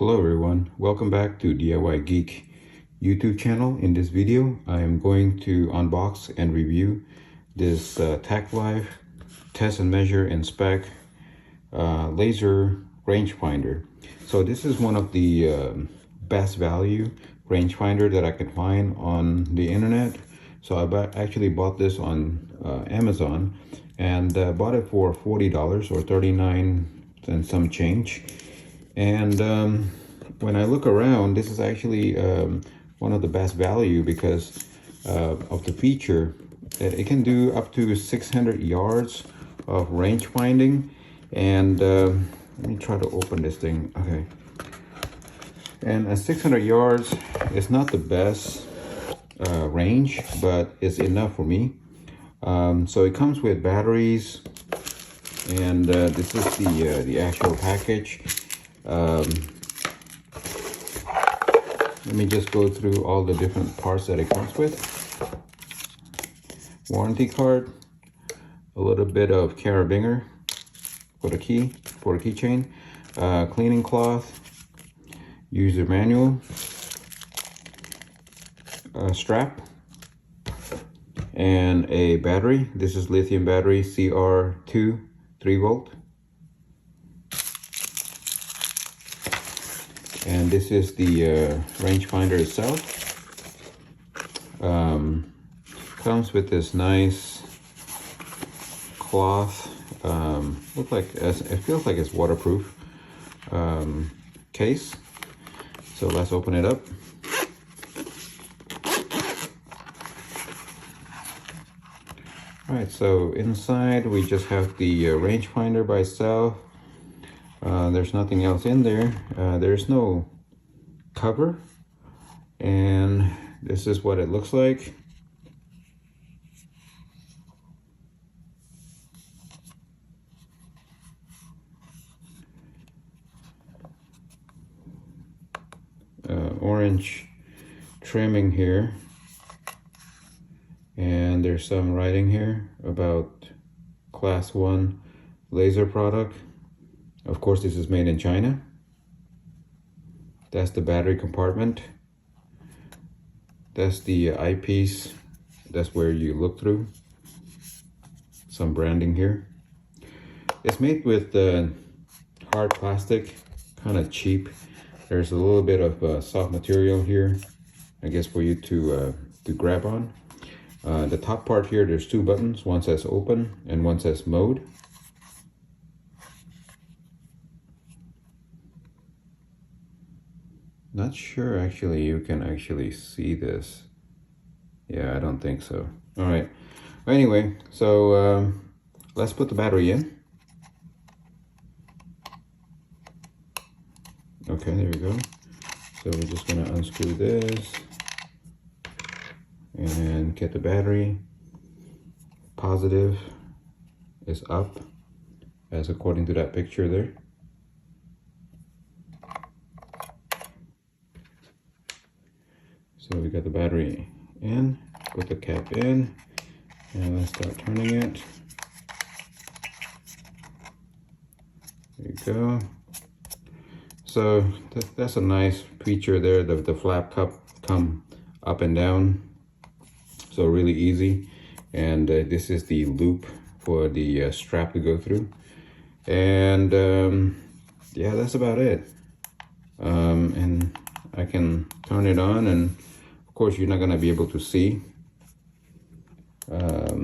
Hello everyone, welcome back to DIY Geek YouTube channel. In this video, I am going to unbox and review this Tacklife Test and Measure and Spec laser rangefinder. So this is one of the best value rangefinder that I could find on the internet. So I actually bought this on Amazon and bought it for $40 or 39 and some change. And when I look around, this is actually one of the best value because of the feature that it can do up to 600 yards of range finding. And let me try to open this thing. Okay. And at 600 yards, it's not the best range, but it's enough for me. So it comes with batteries, and this is the actual package. Let me just go through all the different parts that it comes with. Warranty card, a little bit of carabiner for the keychain, cleaning cloth, user manual, strap, and a battery. This is lithium battery CR2 3-volt. And this is the rangefinder itself. Comes with this nice cloth. It feels like it's waterproof case. So let's open it up. All right, so inside we just have the rangefinder by itself. There's nothing else in there. There's no cover, and this is what it looks like. Orange trimming here, and there's some writing here about Class 1 laser product. Of course, this is made in China. That's the battery compartment. That's the eyepiece. That's where you look through. Some branding here. It's made with hard plastic, kind of cheap. There's a little bit of soft material here, I guess, for you to grab on. The top part here, there's two buttons. One says open and one says mode. Not sure actually you can actually see this. Yeah, I don't think so. All right. Well, anyway, so let's put the battery in. Okay, there we go. So we're just gonna unscrew this and get the battery. Positive is up, as according to that picture there. So we got the battery in, put the cap in, and let's start turning it. There you go. So that's a nice feature there. The flap cup come up and down, so really easy. And this is the loop for the strap to go through. And yeah, that's about it. And I can turn it on, and of course you're not going to be able to see for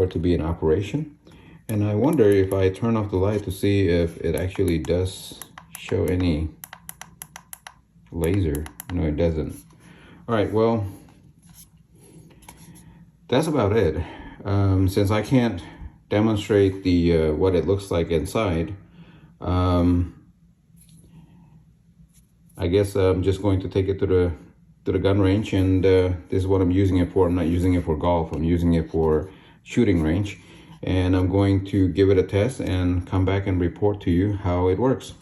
it to be in operation. And I wonder if I turn off the light to see if it actually does show any laser. No, it doesn't. All right, well, that's about it. Since I can't demonstrate the what it looks like inside, I guess I'm just going to take it to the gun range, and this is what I'm using it for. I'm not using it for golf. I'm using it for shooting range, and I'm going to give it a test and come back and report to you how it works.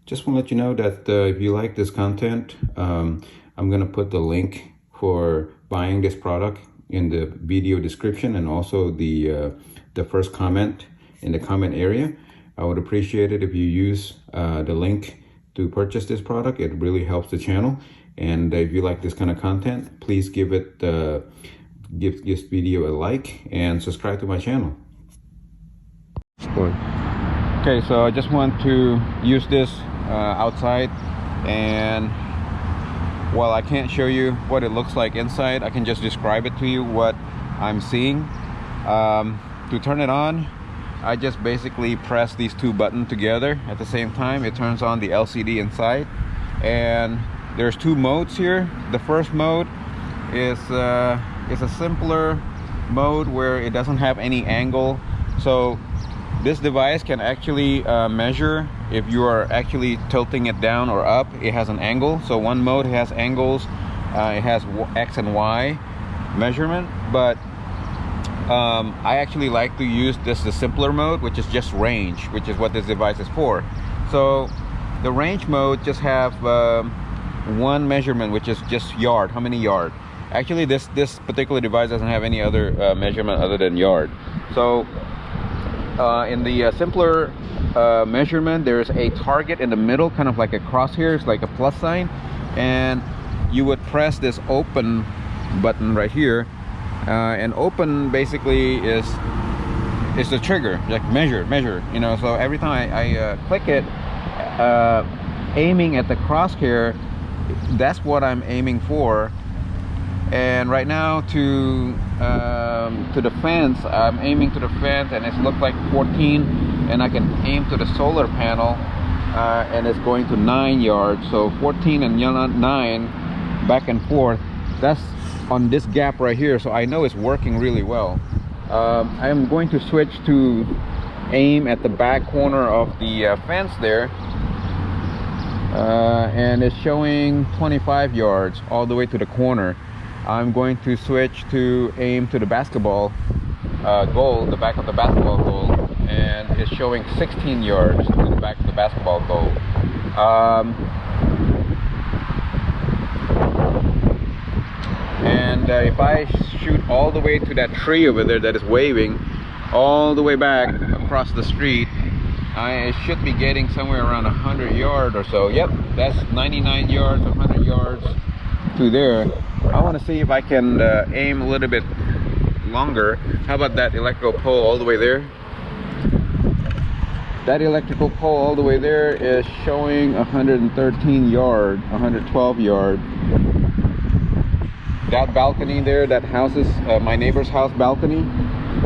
Just want to let you know that if you like this content, I'm going to put the link for buying this product in the video description, and also the first comment in the comment area. I would appreciate it if you use the link to purchase this product. It really helps the channel. And if you like this kind of content, please give this video a like and subscribe to my channel. Okay, so I just want to use this outside, and while I can't show you what it looks like inside, I can just describe it to you what I'm seeing. To turn it on, I just basically press these two buttons together at the same time. It turns on the LCD inside, and there's two modes here. The first mode is a simpler mode where it doesn't have any angle, so this device can actually measure if you are actually tilting it down or up. It has an angle. So one mode has angles, it has X and Y measurement, but I actually like to use the simpler mode, which is just range, which is what this device is for. So the range mode just have one measurement, which is just yard, how many yard. Actually this particular device doesn't have any other measurement other than yard. So in the simpler measurement, there's a target in the middle, kind of like a crosshair. It's like a plus sign, and you would press this open button right here, and open basically is the trigger, like measure, you know. So every time I click it, aiming at the crosshair, that's what I'm aiming for. And right now to the fence, I'm aiming to the fence, and it looks like 14, and I can aim to the solar panel, and it's going to 9 yards. So 14 and 9 back and forth. That's on this gap right here, so I know it's working really well. I am going to switch to aim at the back corner of the fence there, and it's showing 25 yards all the way to the corner. I'm going to switch to aim to the basketball goal, the back of the basketball goal, and it's showing 16 yards to the back of the basketball goal. And if I shoot all the way to that tree over there that is waving, all the way back across the street, I should be getting somewhere around 100 yards or so. Yep, that's 99 yards, 100 yards to there. I want to see if I can aim a little bit longer. How about that electrical pole all the way there? That electrical pole all the way there is showing 113 yard, 112 yard. That balcony there, that house is my neighbor's house balcony.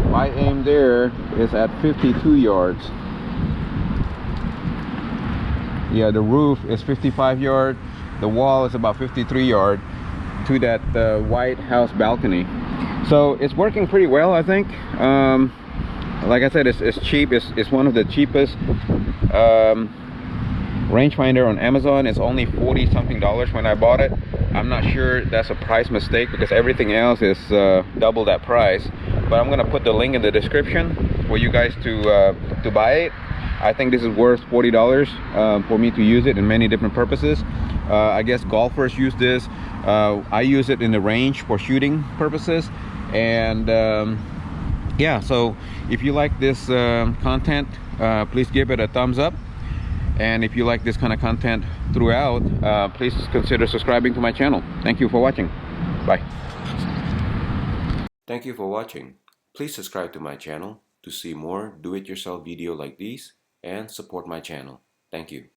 My aim there is at 52 yards. Yeah, the roof is 55 yard. The wall is about 53 yard to that White House balcony. So it's working pretty well, I think. Like I said, it's cheap. It's one of the cheapest rangefinder on Amazon. It's only $40 something when I bought it. I'm not sure that's a price mistake, because everything else is double that price. But I'm gonna put the link in the description for you guys to buy it. I think this is worth $40 for me to use it in many different purposes. I guess golfers use this. I use it in the range for shooting purposes. And yeah, so if you like this content, please give it a thumbs up. And if you like this kind of content throughout, please consider subscribing to my channel. Thank you for watching. Bye. Thank you for watching. Please subscribe to my channel to see more do-it-yourself video like these and support my channel. Thank you.